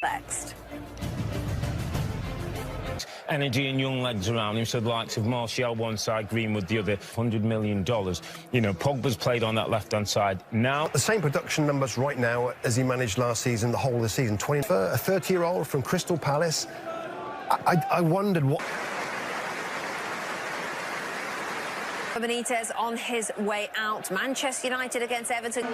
Next. Energy and young legs around him, so the likes of Martial one side, Greenwood the other. $100 million. You know, Pogba's played on that left-hand side. Now, the same production numbers right now as he managed last season, the whole of the season. A 30-year-old from Crystal Palace. I wondered what... Benitez on his way out. Manchester United against Everton.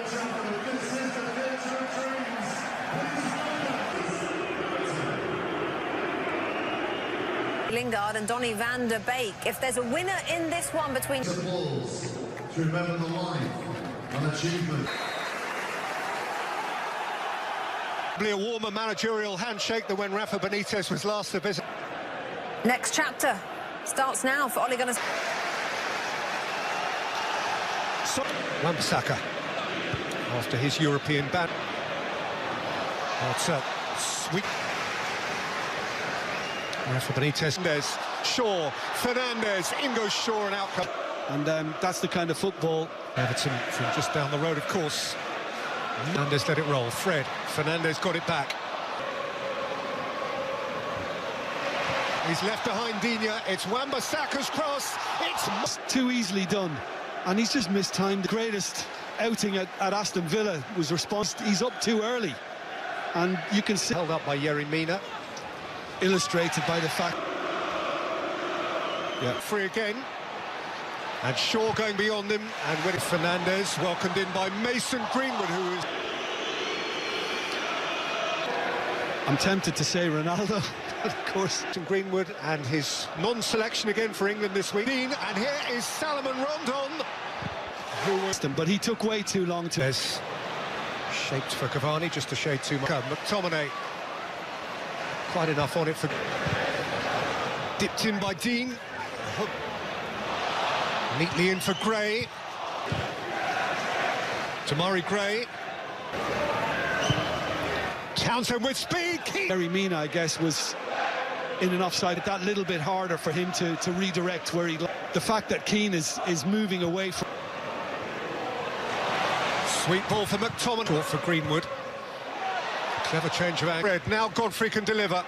Lingard and Donny van der Beek. If there's a winner in this one between... The Bulls to remember the life and achievement. Probably a warmer managerial handshake than when Rafa Benitez was last to visit. Next chapter starts now for Ole Gunnar. Wan-Bissaka after his European ban. That's a sweet. Rafa Benitez, Shaw, Fernandes, in goes Shaw and outcome. And that's the kind of football. Everton from just down the road, of course. Fernandes let it roll. Fernandes got it back. He's left behind Digne. It's Wan-Bissaka's cross. It's too easily done. And he's just mistimed. The greatest outing at Aston Villa was response. He's up too early. And you can see... Held up by Yerry Mina. Illustrated by the fact... Yeah. Free again. And Shaw going beyond him. And with Fernandes, welcomed in by Mason Greenwood, who is... I'm tempted to say Ronaldo, of course. Greenwood and his non-selection again for England this week. And here is Salomon Rondon, who was... But he took way too long to... There's shaped for Cavani, just a shade too much. McTominay. Quite enough on it for... Dipped in by Dean. Neatly in for Gray. Tamari Gray. Townsend with speed. Yerry Mina, I guess, was in an offside. That little bit harder for him to redirect where he... The fact that Keane is moving away from... Sweet ball for McTominay. Short for Greenwood. Clever change of angle. Now Godfrey can deliver.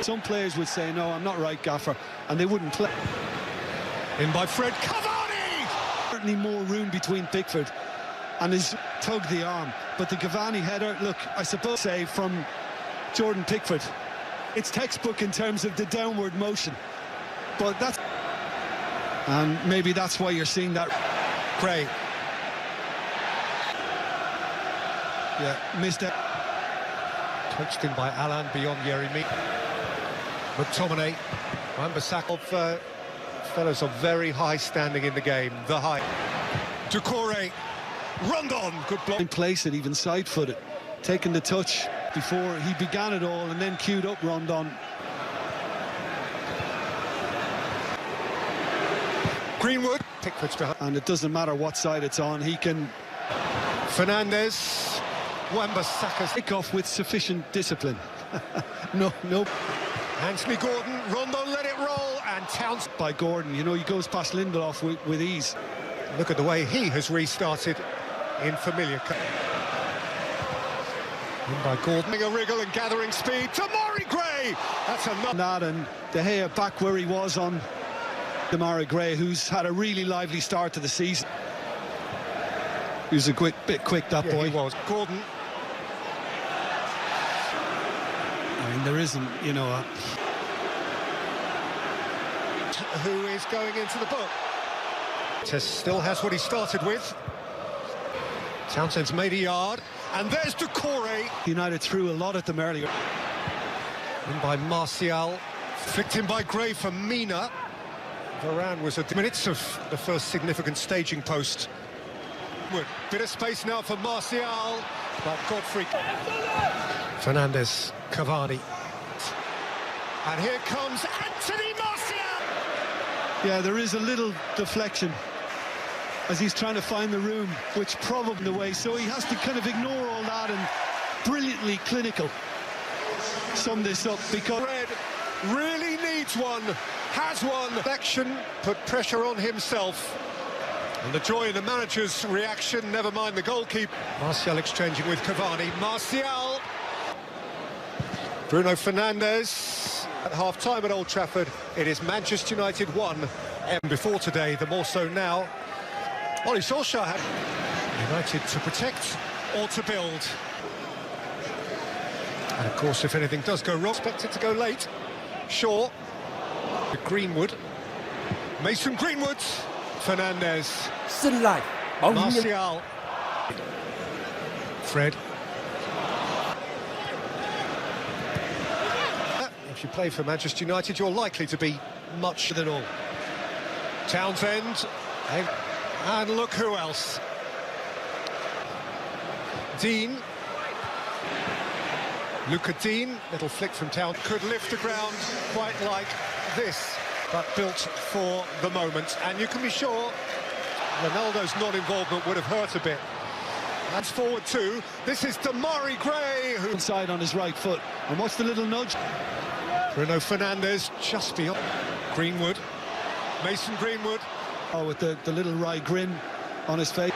Some players would say, no, I'm not right, Gaffer, and they wouldn't play. In by Fred. Cavani! Certainly more room between Pickford and his tug the arm. But the Cavani header, look, I suppose, say, from Jordan Pickford, it's textbook in terms of the downward motion. But that's... And maybe that's why you're seeing that. Gray. Yeah, missed it. Coached in by Alan beyond Yerry Mina. McTominay, Wan-Bissaka, fellows of very high standing in the game, the high. Doucouré, Rondon, good block. In place it, even side-footed, taking the touch before he began it all, and then queued up Rondon. Greenwood, Pickford's behind. And it doesn't matter what side it's on, he can... Fernandes, Wan-Bissaka's kick off with sufficient discipline. No. Anthony Gordon, Rondon let it roll, and Townsend by Gordon. You know, he goes past Lindelof with ease. Look at the way he has restarted in familiar. In by Gordon. A wriggle and gathering speed. Tamari Gray! That's enough. That and De Gea back where he was on Tamari Gray, who's had a really lively start to the season. He was a bit quick, that boy. He was. Gordon. I mean, there isn't, you know... Who is going into the book? Still has what he started with. Townsend's made a yard. And there's Doucouré. United threw a lot at them earlier. In by Martial. Flicked in by Gray for Mina. Varane was at the minutes of the first significant staging post. Bit of space now for Martial. But Godfrey. Fernandes, Cavani. And here comes Anthony Martial! Yeah, there is a little deflection as he's trying to find the room, which probably the way, so he has to kind of ignore all that and brilliantly clinical sum this up, because Red really needs one, has one. Action, put pressure on himself. And the joy in the manager's reaction, never mind the goalkeeper. Martial exchanging with Cavani. Martial! Bruno Fernandes. At half-time at Old Trafford, it is Manchester United 1. And before today, the more so now. Ole Solskjaer had United to protect or to build. And of course, if anything does go wrong, expect it to go late. Shaw. Greenwood. Mason Greenwood. Fernandes. Martial. Fred. If you play for Manchester United, you're likely to be much than all. Townsend. And look who else. Dean. Luca Dean, little flick from Town, could lift the ground quite like this, but built for the moment. And you can be sure Ronaldo's non-involvement would have hurt a bit. That's forward too. This is Damari Gray, who Inside on his right foot. And what's the little nudge? Bruno Fernandes just beyond. Greenwood, Mason Greenwood. Oh, with the little wry grin on his face.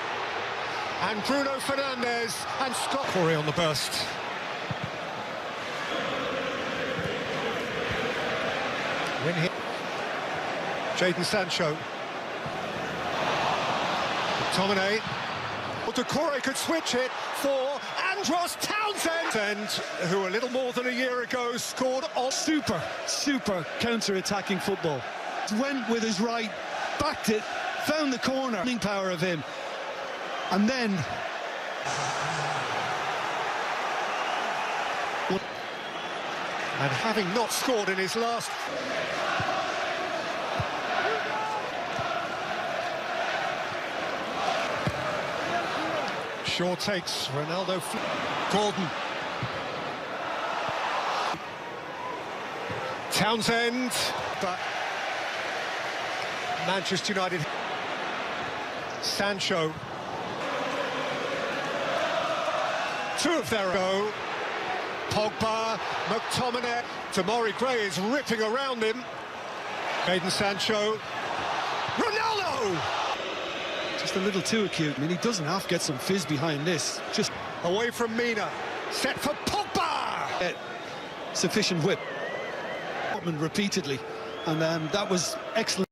And Bruno Fernandes and Scott Corey on the burst. Win here. Jadon Sancho. McTominay. Decore could switch it for Andros Townsend, who a little more than a year ago scored on Super counter-attacking football. Went with his right, backed it, found the corner. Power of him. And then... And having not scored in his last... Shaw takes Ronaldo. Gordon. Townsend. But Manchester United. Sancho. Two of their go. Pogba, McTominay. Damari Gray is ripping around him. Jadon Sancho. Ronaldo! Just a little too acute. I mean, he doesn't have to get some fizz behind this. Just away from Mina. Set for Pogba! Sufficient whip. Repeatedly. And that was excellent.